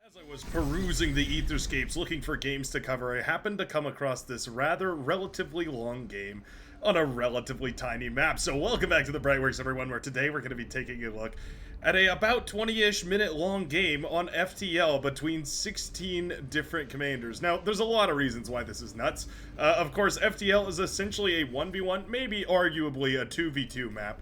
As I was perusing the Etherscapes looking for games to cover, I happened to come across this rather relatively long game on a relatively tiny map. So welcome back to the Brightworks, everyone, where today we're going to be taking a look at a about 20-ish minute long game on FTL between 16 different commanders. Now, there's a lot of reasons why this is nuts. Of course, FTL is essentially a 1v1, maybe arguably a 2v2 map.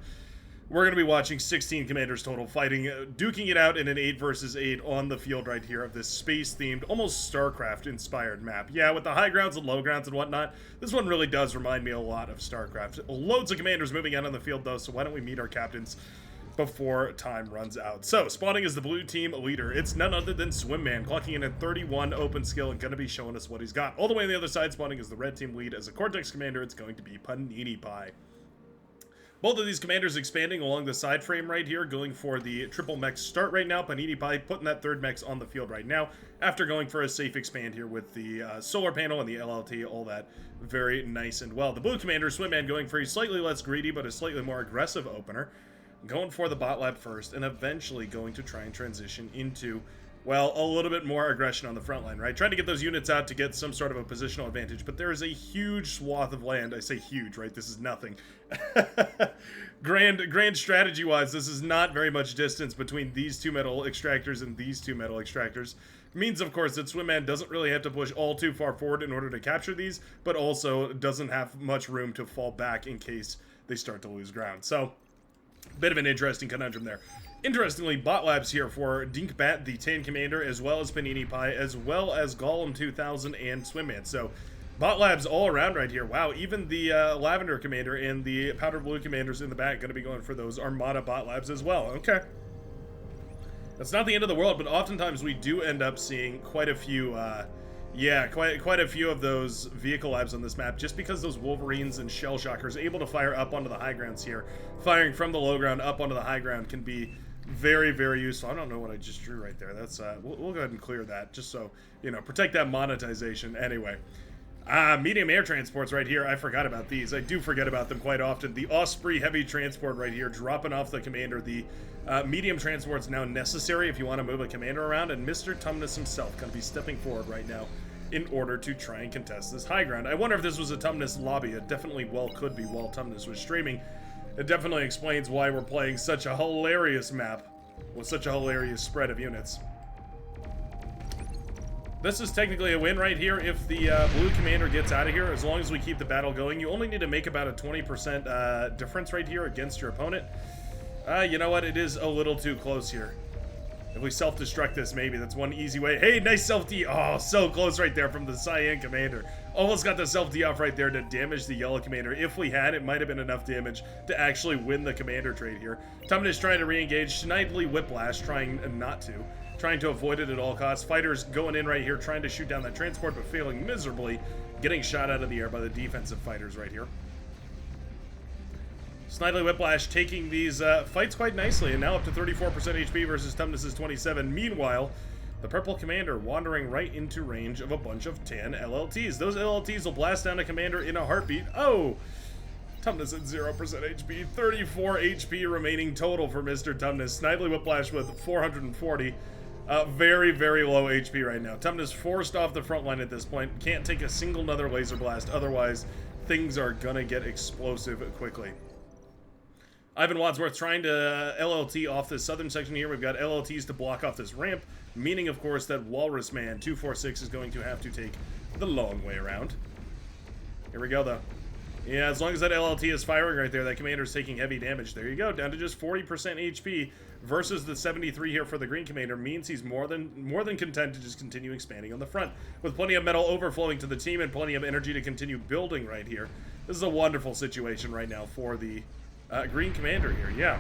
We're going to be watching 16 commanders total fighting, duking it out in an 8 versus 8 on the field right here of this space-themed, almost StarCraft-inspired map. Yeah, with the high grounds and low grounds and whatnot, this one really does remind me a lot of StarCraft. Loads of commanders moving out on the field, though, so why don't we meet our captains before time runs out. So, spawning as the blue team leader, it's none other than Swimman, clocking in at 31 open skill and going to be showing us what he's got. All the way on the other side, spawning as the red team lead as a Cortex commander, it's going to be Panini Pie. Both of these commanders expanding along the side frame right here, going for the triple mech start right now. Panini Pie putting that third mech on the field right now, after going for a safe expand here with the solar panel and the LLT, all that very nice and well. The blue commander, Swimman, going for a slightly less greedy, but a slightly more aggressive opener. Going for the bot lab first, and eventually going to try and transition into, well, a little bit more aggression on the front line, right? Trying to get those units out to get some sort of a positional advantage, but there is a huge swath of land. I say huge, right? This is nothing. Grand strategy-wise, this is not very much distance between these two metal extractors and these two metal extractors. Means, of course, that Swimman doesn't really have to push all too far forward in order to capture these, but also doesn't have much room to fall back in case they start to lose ground. So, bit of an interesting conundrum there. Interestingly, bot labs here for Dinkbat, the Tan Commander, as well as Panini Pie, as well as Golem 2000 and Swimman. So, bot labs all around right here. Wow, even the Lavender Commander and the Powder Blue Commanders in the back going to be going for those Armada bot labs as well. Okay. That's not the end of the world, but oftentimes we do end up seeing quite a few, quite a few of those vehicle labs on this map, just because those Wolverines and Shell Shockers able to fire up onto the high grounds here. Firing from the low ground up onto the high ground can be very, very useful. I don't know what I just drew right there. That's we'll go ahead and clear that, just so, you know, protect that monetization. Anyway, medium air transports right here. I forgot about these. I do forget about them quite often. The Osprey heavy transport right here, dropping off the commander. The medium transport's now necessary if you want to move a commander around, and Mr. Tumnus himself going to be stepping forward right now in order to try and contest this high ground. I wonder if this was a Tumnus lobby. It definitely well could be while Tumnus was streaming. It definitely explains why we're playing such a hilarious map with such a hilarious spread of units. This is technically a win right here if the blue commander gets out of here. As long as we keep the battle going, you only need to make about a 20% difference right here against your opponent. You know what? It is a little too close here. If we self-destruct this, maybe. That's one easy way. Hey, nice self-D. Oh, so close right there from the Cyan Commander. Almost got the self-D off right there to damage the Yellow Commander. If we had, it might have been enough damage to actually win the Commander trade here. Tumnus trying to re-engage. Schneidly Whiplash trying not to. Trying to avoid it at all costs. Fighters going in right here, trying to shoot down that transport, but failing miserably. Getting shot out of the air by the defensive fighters right here. Snidely Whiplash taking these fights quite nicely, and now up to 34% HP versus Tumnus' 27. Meanwhile, the Purple Commander wandering right into range of a bunch of tan LLTs. Those LLTs will blast down a commander in a heartbeat. Oh! Tumnus at 0% HP. 34 HP remaining total for Mr. Tumnus. Snidely Whiplash with 440. Very, very low HP right now. Tumnus forced off the front line at this point. Can't take a single another laser blast, otherwise things are gonna get explosive quickly. Ivan Wadsworth trying to LLT off this southern section here. We've got LLTs to block off this ramp, meaning, of course, that Walrus Man 246 is going to have to take the long way around. Here we go, though. Yeah, as long as that LLT is firing right there, that commander's taking heavy damage. There you go, down to just 40% HP versus the 73 here for the green commander means he's more than content to just continue expanding on the front. With plenty of metal overflowing to the team and plenty of energy to continue building right here. This is a wonderful situation right now for the green commander here, yeah.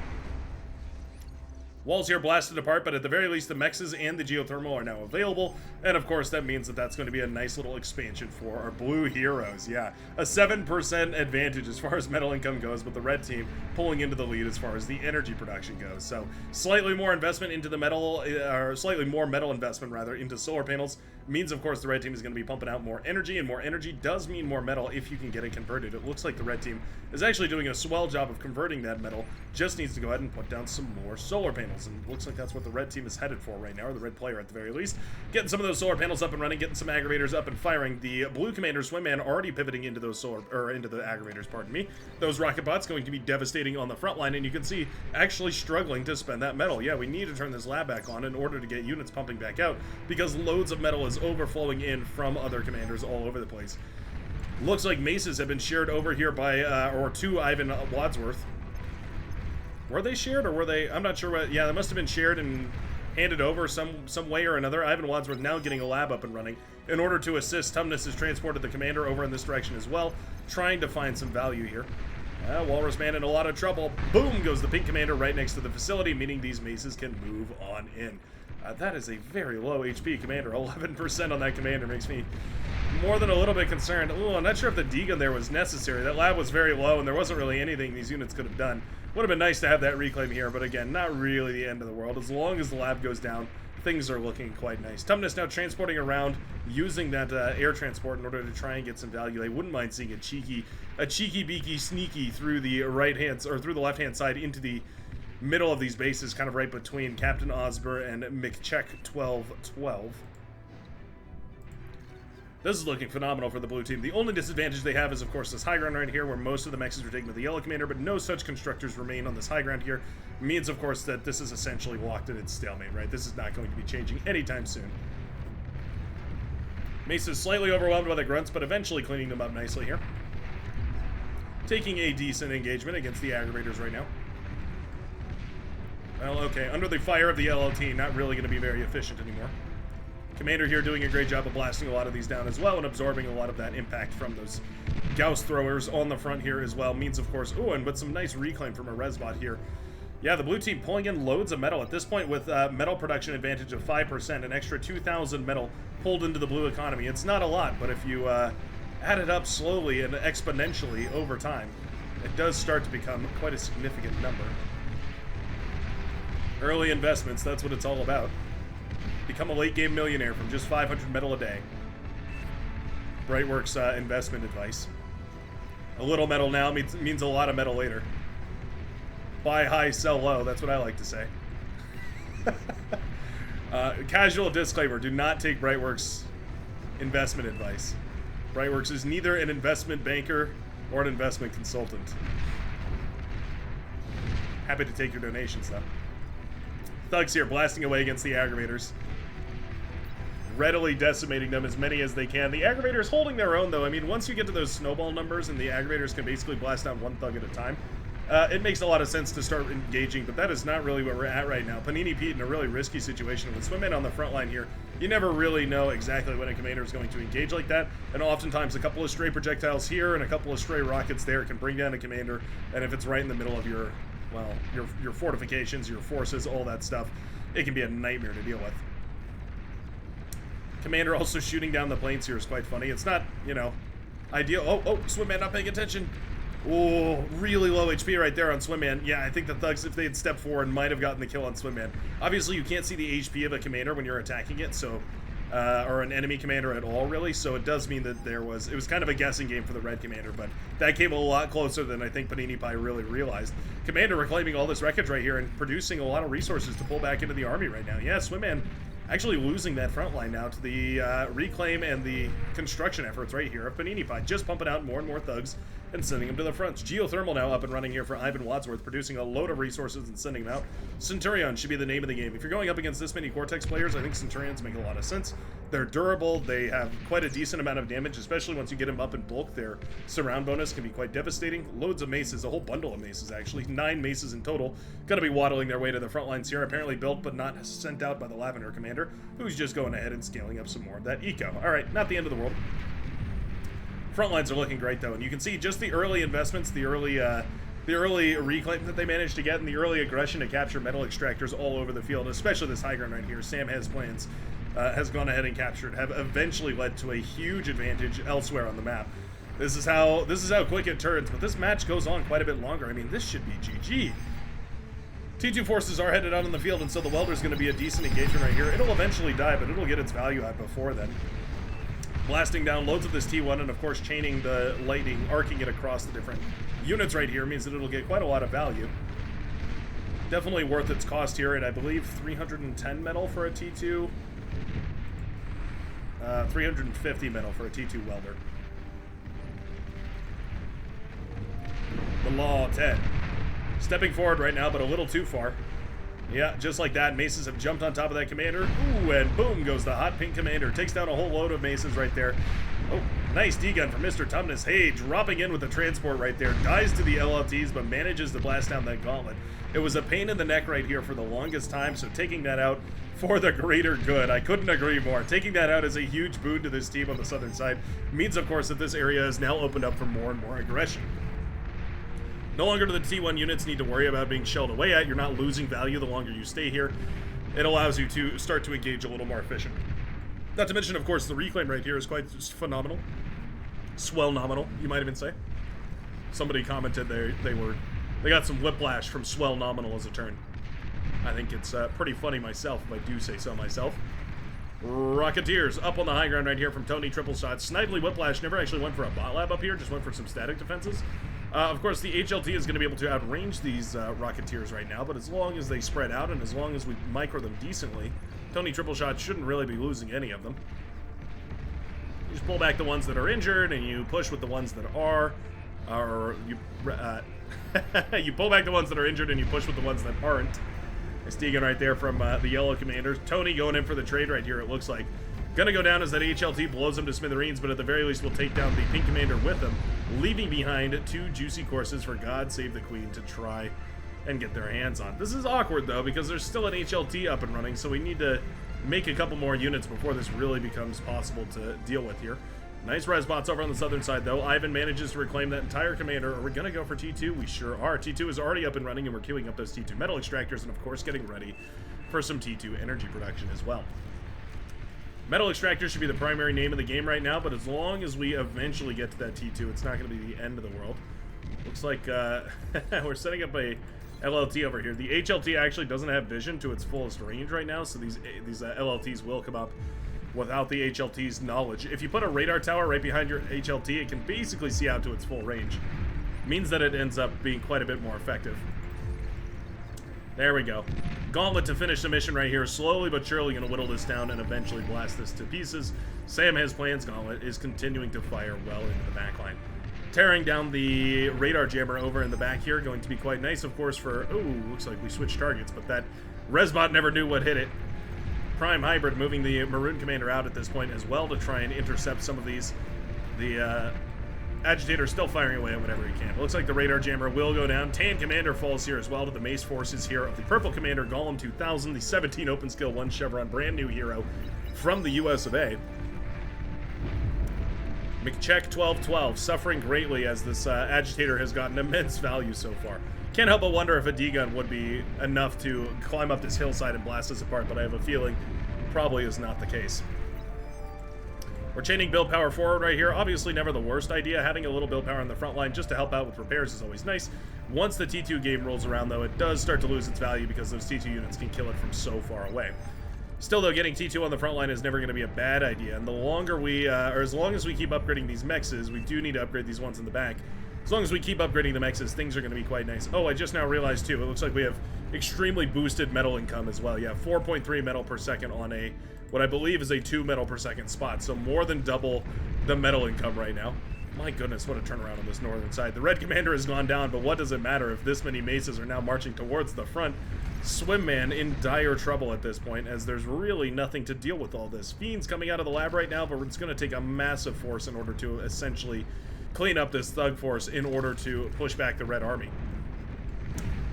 Walls here blasted apart, but at the very least the mexes and the geothermal are now available, and of course that means that that's going to be a nice little expansion for our blue heroes, yeah. A 7% advantage as far as metal income goes, but the red team pulling into the lead as far as the energy production goes. So slightly more investment into the metal, or slightly more metal investment rather, into solar panels means of course the red team is going to be pumping out more energy, and more energy does mean more metal if you can get it converted. It looks like the red team is actually doing a swell job of converting that metal, just needs to go ahead and put down some more solar panels. panels, and looks like that's what the red team is headed for right now, or the red player at the very least. Getting some of those solar panels up and running, getting some aggravators up and firing. The blue commander Swimman already pivoting into those into the aggravators, pardon me. Those rocket bots going to be devastating on the front line, and you can see actually struggling to spend that metal. Yeah, we need to turn this lab back on in order to get units pumping back out, because loads of metal is overflowing in from other commanders all over the place. Looks like maces have been shared over here by, or to Ivan Wadsworth. Were they shared, or were they? I'm not sure what. Yeah, they must have been shared and handed over some way or another. Ivan Wadsworth now getting a lab up and running. In order to assist, Tumnus has transported the commander over in this direction as well, trying to find some value here. Walrus Man in a lot of trouble. Boom goes the pink commander right next to the facility, meaning these maces can move on in. That is a very low HP commander. 11% on that commander makes me more than a little bit concerned. Ooh, I'm not sure if the D-gun there was necessary. That lab was very low, and there wasn't really anything these units could have done. Would have been nice to have that reclaim here, but again, not really the end of the world. As long as the lab goes down, things are looking quite nice. Tumnus now transporting around, using that air transport in order to try and get some value. I wouldn't mind seeing a cheeky beaky sneaky through the through the left-hand side into the middle of these bases, kind of right between Captain Osber and McCheck 1212. This is looking phenomenal for the blue team. The only disadvantage they have is, of course, this high ground right here, where most of the mexes are taken to the yellow commander, but no such constructors remain on this high ground here. Means, of course, that this is essentially locked in its stalemate, right? This is not going to be changing anytime soon. Mesa is slightly overwhelmed by the grunts, but eventually cleaning them up nicely here. Taking a decent engagement against the aggravators right now. Well, okay, under the fire of the LLT, not really going to be very efficient anymore. Commander here doing a great job of blasting a lot of these down as well and absorbing a lot of that impact from those Gauss throwers on the front here as well. Means, of course, ooh, and with some nice reclaim from a Resbot here. Yeah, the blue team pulling in loads of metal at this point with metal production advantage of 5%, an extra 2,000 metal pulled into the blue economy. It's not a lot, but if you add it up slowly and exponentially over time, it does start to become quite a significant number. Early investments, that's what it's all about. Become a late-game millionaire from just 500 metal a day. Brightworks investment advice. A little metal now means a lot of metal later. Buy high, sell low, that's what I like to say. Casual disclaimer, do not take Brightworks investment advice. Brightworks is neither an investment banker or an investment consultant. Happy to take your donations, though. Thugs here blasting away against the aggravators. Readily decimating them, as many as they can. The aggravators holding their own, though. I mean, once you get to those snowball numbers and the aggravators can basically blast down one thug at a time, it makes a lot of sense to start engaging, but that is not really where we're at right now. Panini Pete in a really risky situation with Swimman on the front line here. You never really know exactly when a commander is going to engage like that, and oftentimes a couple of stray projectiles here and a couple of stray rockets there can bring down a commander, and if it's right in the middle of your, well, your fortifications, your forces, all that stuff, it can be a nightmare to deal with. Commander also shooting down the planes here is quite funny. It's not, you know, ideal. Oh, Swimman not paying attention. Oh, really low HP right there on Swimman. Yeah, I think the thugs, if they had stepped forward, might have gotten the kill on Swimman. Obviously, you can't see the HP of a commander when you're attacking it, so, or an enemy commander at all, really. So it does mean that it was kind of a guessing game for the red commander, but that came a lot closer than I think Panini Pie really realized. Commander reclaiming all this wreckage right here and producing a lot of resources to pull back into the army right now. Yeah, Swimman actually losing that front line now to the reclaim and the construction efforts right here of Panini Pie, just pumping out more and more thugs and sending them to the fronts. Geothermal now up and running here for Ivan Wadsworth, producing a load of resources and sending them out. Centurion should be the name of the game. If you're going up against this many Cortex players, I think Centurions make a lot of sense. They're durable, they have quite a decent amount of damage, especially once you get them up in bulk. Their surround bonus can be quite devastating. Loads of maces, a whole bundle of maces actually, 9 maces in total. Gonna be waddling their way to the front lines here, apparently built but not sent out by the Lavender commander, who's just going ahead and scaling up some more of that eco. Alright, not the end of the world. Front lines are looking great though, and you can see just the early investments, the early reclaim that they managed to get, and the early aggression to capture metal extractors all over the field, especially this high ground right here. Sam has plans, has gone ahead and captured, have eventually led to a huge advantage elsewhere on the map. This is how quick it turns, but this match goes on quite a bit longer. I mean, this should be GG. T2 forces are headed out on the field, and so the welder's going to be a decent engagement right here. It'll eventually die, but it'll get its value out before then. Blasting down loads of this T1, and of course chaining the lightning, arcing it across the different units right here means that it'll get quite a lot of value. Definitely worth its cost here, and I believe 310 metal for a T2. 350 metal for a T2 welder. The Law 10. Stepping forward right now, but a little too far. Yeah, just like that, maces have jumped on top of that commander. Ooh, and boom goes the hot pink commander. Takes down a whole load of maces right there. Oh, nice D-gun from Mr. Tumnus. Hey, dropping in with the transport right there. Dies to the LLTs, but manages to blast down that gauntlet. It was a pain in the neck right here for the longest time, so taking that out for the greater good. I couldn't agree more. Taking that out is a huge boon to this team on the southern side. Means, of course, that this area is now opened up for more and more aggression. No longer do the T1 units need to worry about being shelled away at. You're not losing value the longer you stay here. It allows you to start to engage a little more efficient. Not to mention, of course, the reclaim right here is quite phenomenal. Swell nominal, you might even say. Somebody commented they got some whiplash from swell nominal as a turn. I think it's pretty funny myself, if I do say so myself. Rocketeers up on the high ground right here from Tony Triple Shot. Snidely Whiplash never actually went for a bot lab up here, just went for some static defenses. Of course, the HLT is going to be able to outrange these Rocketeers right now, but as long as they spread out and as long as we micro them decently, Tony Triple Shot shouldn't really be losing any of them. You just pull back the ones that are injured, and you push with the ones that are, or you you pull back the ones that are injured, and you push with the ones that aren't. Stegan right there from the yellow commanders. Tony going in for the trade right here, it looks like. Gonna go down as that HLT blows him to smithereens, but at the very least will take down the pink commander with him, leaving behind 2 juicy courses for God Save the Queen to try and get their hands on. This is awkward, though, because there's still an HLT up and running, so we need to make a couple more units before this really becomes possible to deal with here. Nice res bots over on the southern side, though. Ivan manages to reclaim that entire commander. Are we going to go for T2? We sure are. T2 is already up and running, and we're queuing up those T2 metal extractors, and of course getting ready for some T2 energy production as well. Metal extractor should be the primary name of the game right now, but as long as we eventually get to that T2, it's not going to be the end of the world. Looks like we're setting up a LLT over here. The HLT actually doesn't have vision to its fullest range right now, so these LLTs will come up without the HLT's knowledge. If you put a radar tower right behind your HLT, it can basically see out to its full range. Means that it ends up being quite a bit more effective. There we go. Gauntlet to finish the mission right here. Slowly but surely going to whittle this down and eventually blast this to pieces. Sam has plans. Gauntlet is continuing to fire well into the backline. Tearing down the radar jammer over in the back here. Going to be quite nice, of course, for... Oh, looks like we switched targets, but that Resbot never knew what hit it. Prime Hybrid moving the Maroon Commander out at this point as well to try and intercept some of these. The Agitator still firing away at whatever he can. It looks like the radar jammer will go down. Tan Commander falls here as well to the mace forces here of the Purple Commander, Golem 2000, the 17 open skill 1 Chevron, brand new hero from the US of A. McCheck 1212 suffering greatly as this Agitator has gotten immense value so far. Can't help but wonder if a D-gun would be enough to climb up this hillside and blast us apart, but I have a feeling probably is not the case. We're chaining build power forward right here. Obviously never the worst idea. Having a little build power on the front line just to help out with repairs is always nice. Once the T2 game rolls around, though, it does start to lose its value because those T2 units can kill it from so far away. Still, though, getting T2 on the front line is never going to be a bad idea. And the longer we, or as long as we keep upgrading these mexes, we do need to upgrade these ones in the back. As long as we keep upgrading the mexes, things are going to be quite nice. Oh, I just now realized, too, it looks like we have extremely boosted metal income as well. Yeah, 4.3 metal per second on a, what I believe is a 2 metal per second spot. So more than double the metal income right now. My goodness, what a turnaround on this northern side. The Red Commander has gone down, but what does it matter if this many maces are now marching towards the front? Swimman in dire trouble at this point, as there's really nothing to deal with all this. Fiend's coming out of the lab right now, but it's going to take a massive force in order to essentially clean up this thug force in order to push back the Red Army.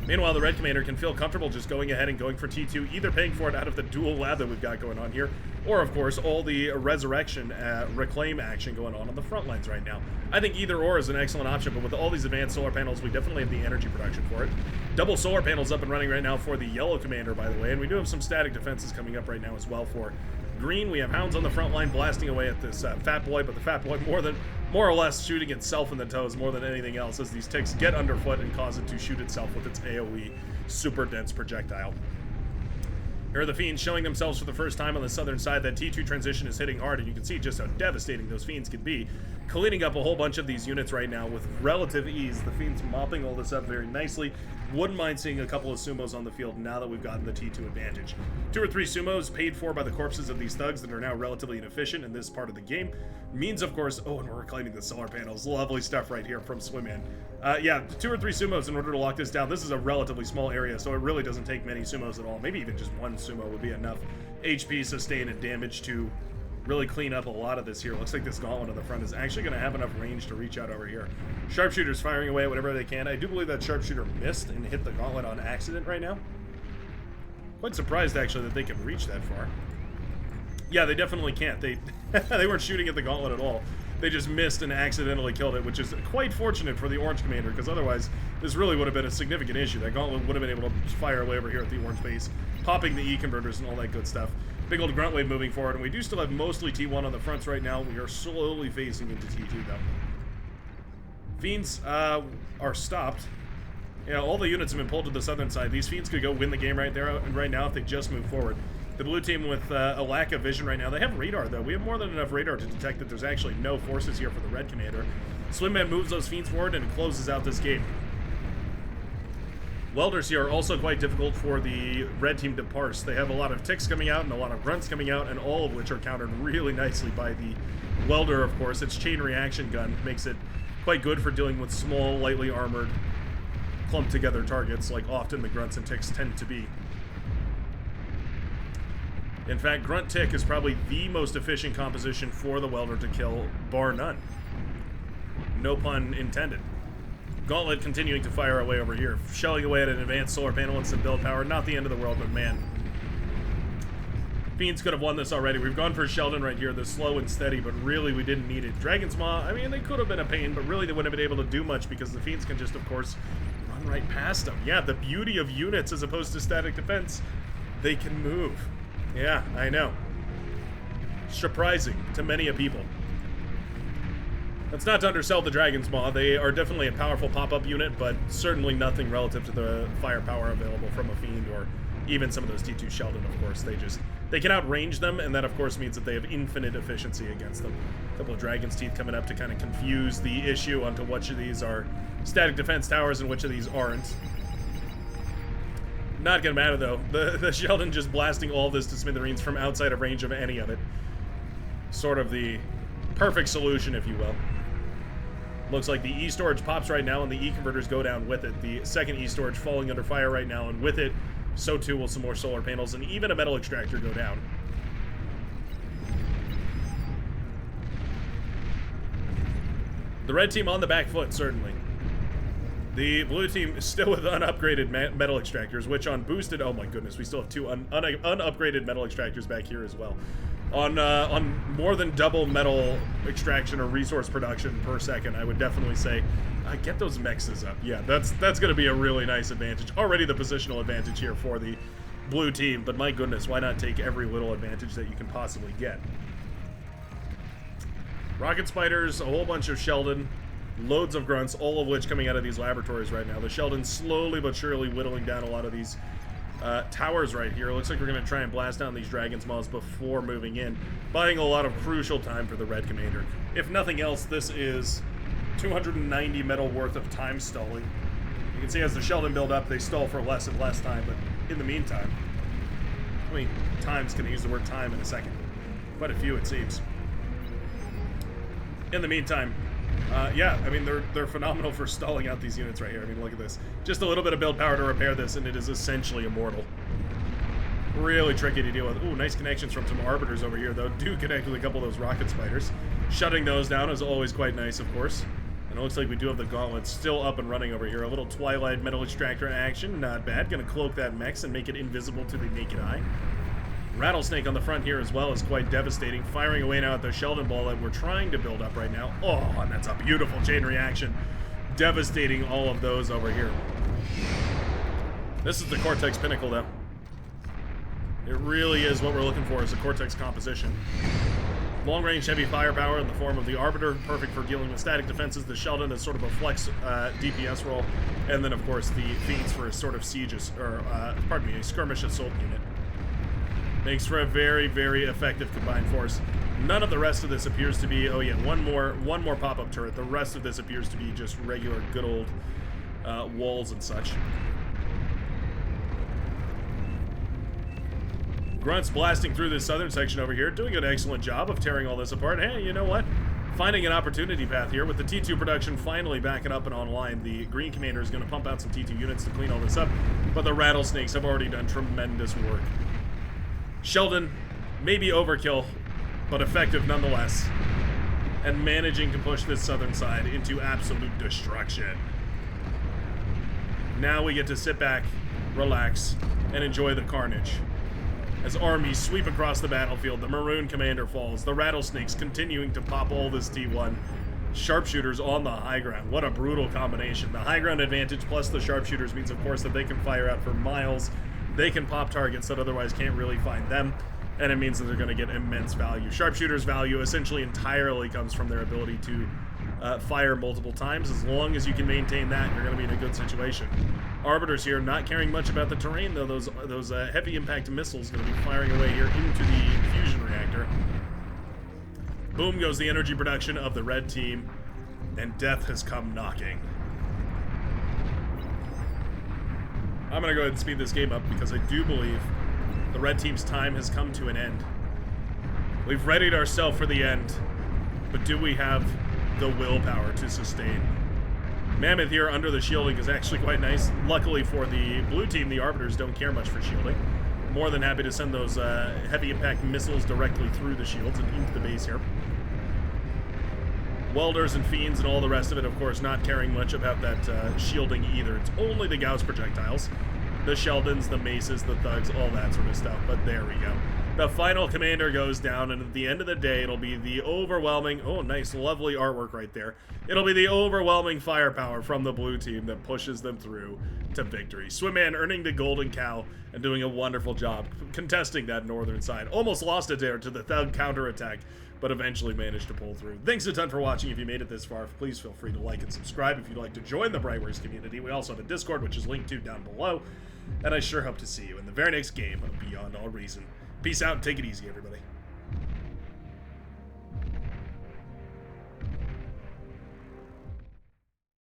Meanwhile, the Red Commander can feel comfortable just going ahead and going for T2, either paying for it out of the dual lab that we've got going on here, or, of course, all the resurrection, reclaim action going on the front lines right now. I think either or is an excellent option, but with all these advanced solar panels, we definitely have the energy production for it. Double solar panels up and running right now for the Yellow Commander, by the way, and we do have some static defenses coming up right now as well for Green. We have Hounds on the front line blasting away at this Fat Boy, but the Fat Boy more or less shooting itself in the toes more than anything else as these ticks get underfoot and cause it to shoot itself with its AoE super dense projectile. Here are the Fiends showing themselves for the first time on the southern side. That T2 transition is hitting hard, and you can see just how devastating those Fiends can be. cleaning up a whole bunch of these units right now with relative ease. The Fiend's mopping all this up very nicely. Wouldn't mind seeing a couple of sumos on the field now that we've gotten the T2 advantage. 2 or 3 sumos paid for by the corpses of these thugs that are now relatively inefficient in this part of the game means, of course, oh, and we're reclaiming the solar panels. Lovely stuff right here from Swimman. Yeah, 2 or 3 sumos in order to lock this down. This is a relatively small area, so it really doesn't take many sumos at all. Maybe even just 1 sumo would be enough HP, sustain, and damage to really clean up a lot of this here. Looks like this gauntlet on the front is actually going to have enough range to reach out over here. Sharpshooters firing away at whatever they can. I do believe that sharpshooter missed and hit the gauntlet on accident right now. Quite surprised, actually, that they can reach that far. Yeah, they definitely can't. They weren't shooting at the gauntlet at all. They just missed and accidentally killed it, which is quite fortunate for the orange commander, because otherwise this really would have been a significant issue. That gauntlet would have been able to fire away over here at the orange base, popping the E converters and all that good stuff. Big old grunt wave moving forward, and we do still have mostly T1 on the fronts right now. We are slowly phasing into T2, though. Fiends are stopped. Yeah, all the units have been pulled to the southern side. These Fiends could go win the game right now if they just move forward. The blue team with a lack of vision right now. They have radar, though. We have more than enough radar to detect that there's actually no forces here for the red commander. Swimman moves those Fiends forward and closes out this game. Welders here are also quite difficult for the red team to parse. They have a lot of ticks coming out and a lot of grunts coming out, and all of which are countered really nicely by the welder, of course. Its chain reaction gun makes it quite good for dealing with small, lightly armored, clumped together targets, like often the grunts and ticks tend to be. In fact, grunt tick is probably the most efficient composition for the welder to kill, bar none. No pun intended. Gauntlet continuing to fire away over here, shelling away at an advanced solar panel and some build power. Not the end of the world, but man. Fiends could have won this already. We've gone for Sheldon right here, the slow and steady, but really we didn't need it. Dragon's Maw, I mean, they could have been a pain, but really they wouldn't have been able to do much because the Fiends can just, of course, run right past them. Yeah, the beauty of units as opposed to static defense, they can move. Yeah, I know. Surprising to many a people. That's not to undersell the Dragon's Maw. They are definitely a powerful pop-up unit, but certainly nothing relative to the firepower available from a Fiend or even some of those T2 Sheldon, of course. They can outrange them, and that, of course, means that they have infinite efficiency against them. A couple of Dragon's Teeth coming up to kind of confuse the issue onto which of these are static defense towers and which of these aren't. Not gonna matter, though. The Sheldon just blasting all this to smithereens from outside of range of any of it. Sort of the perfect solution, if you will. Looks like the E-Storage pops right now, and the E-Converters go down with it. The second E-Storage falling under fire right now, and with it, so too will some more solar panels, and even a metal extractor go down. The red team on the back foot, certainly. The blue team is still with unupgraded metal extractors, which on boosted... Oh my goodness, we still have 2 unupgraded metal extractors back here as well. On more than double metal extraction or resource production per second, I would definitely say, get those mexes up. Yeah, that's going to be a really nice advantage. Already the positional advantage here for the blue team, but my goodness, why not take every little advantage that you can possibly get? Rocket Spiders, a whole bunch of Sheldon, loads of grunts, all of which coming out of these laboratories right now. The Sheldon slowly but surely whittling down a lot of these towers right here. Looks like we're going to try and blast down these Dragon's Maws before moving in, buying a lot of crucial time for the red commander. If nothing else, this is 290 metal worth of time stalling. You can see as the Sheldon build up, they stall for less and less time, but in the meantime, how many times can I use the word time in a second? Quite a few, it seems. In the meantime, yeah, I mean, they're phenomenal for stalling out these units right here. I mean, look at this. Just a little bit of build power to repair this, and it is essentially immortal. Really tricky to deal with. Ooh, nice connections from some Arbiters over here, though. Do connect with a couple of those Rocket Spiders. Shutting those down is always quite nice, of course. And it looks like we do have the Gauntlets still up and running over here. A little Twilight Metal Extractor action, not bad. Gonna cloak that Mex and make it invisible to the naked eye. Rattlesnake on the front here as well is quite devastating, firing away now at the Sheldon Ball that we're trying to build up right now. Oh, and that's a beautiful chain reaction. Devastating all of those over here. This is the Cortex Pinnacle, though. It really is what we're looking for, is a Cortex composition. Long-range heavy firepower in the form of the Arbiter, perfect for dealing with static defenses. The Sheldon is sort of a flex DPS role. And then, of course, the Fiends for a sort of sieges, or, pardon me, a skirmish assault unit. Makes for a very, very effective combined force. None of the rest of this appears to be... Oh, yeah, one more pop-up turret. The rest of this appears to be just regular, good old walls and such. Grunt's blasting through this southern section over here, doing an excellent job of tearing all this apart. Hey, you know what? Finding an opportunity path here with the T2 production finally backing up and online. The Green Commander is going to pump out some T2 units to clean all this up, but the Rattlesnakes have already done tremendous work. Sheldon, maybe overkill, but effective nonetheless, and managing to push this southern side into absolute destruction. Now we get to sit back, relax, and enjoy the carnage. As armies sweep across the battlefield, the Maroon Commander falls, the Rattlesnakes continuing to pop all this T1. Sharpshooters on the high ground. What a brutal combination. The high ground advantage plus the sharpshooters means, of course, that they can fire out for miles. They can pop targets that otherwise can't really find them, and it means that they're going to get immense value. Sharpshooters' value essentially entirely comes from their ability to fire multiple times. As long as you can maintain that, you're going to be in a good situation. Arbiters here not caring much about the terrain, though. Those heavy impact missiles going to be firing away here into the fusion reactor. Boom goes the energy production of the red team, and death has come knocking. I'm going to go ahead and speed this game up because I do believe the red team's time has come to an end. We've readied ourselves for the end, but do we have the willpower to sustain? Mammoth here under the shielding is actually quite nice. Luckily for the blue team, the Arbiters don't care much for shielding. More than happy to send those heavy impact missiles directly through the shields and into the base here. Welders and Fiends and all the rest of it, of course, not caring much about that shielding either. It's only the Gauss projectiles. The Sheldons, the Maces, the Thugs, all that sort of stuff. But there we go. The final commander goes down, and at the end of the day, it'll be the overwhelming... Oh, nice, lovely artwork right there. It'll be the overwhelming firepower from the blue team that pushes them through to victory. Swimman earning the golden cow and doing a wonderful job contesting that northern side. Almost lost it there to the Thug counterattack, but eventually managed to pull through. Thanks a ton for watching. If you made it this far, please feel free to like and subscribe if you'd like to join the Brightwares community. We also have a Discord, which is linked to down below, and I sure hope to see you in the very next game of Beyond All Reason. Peace out and take it easy, everybody.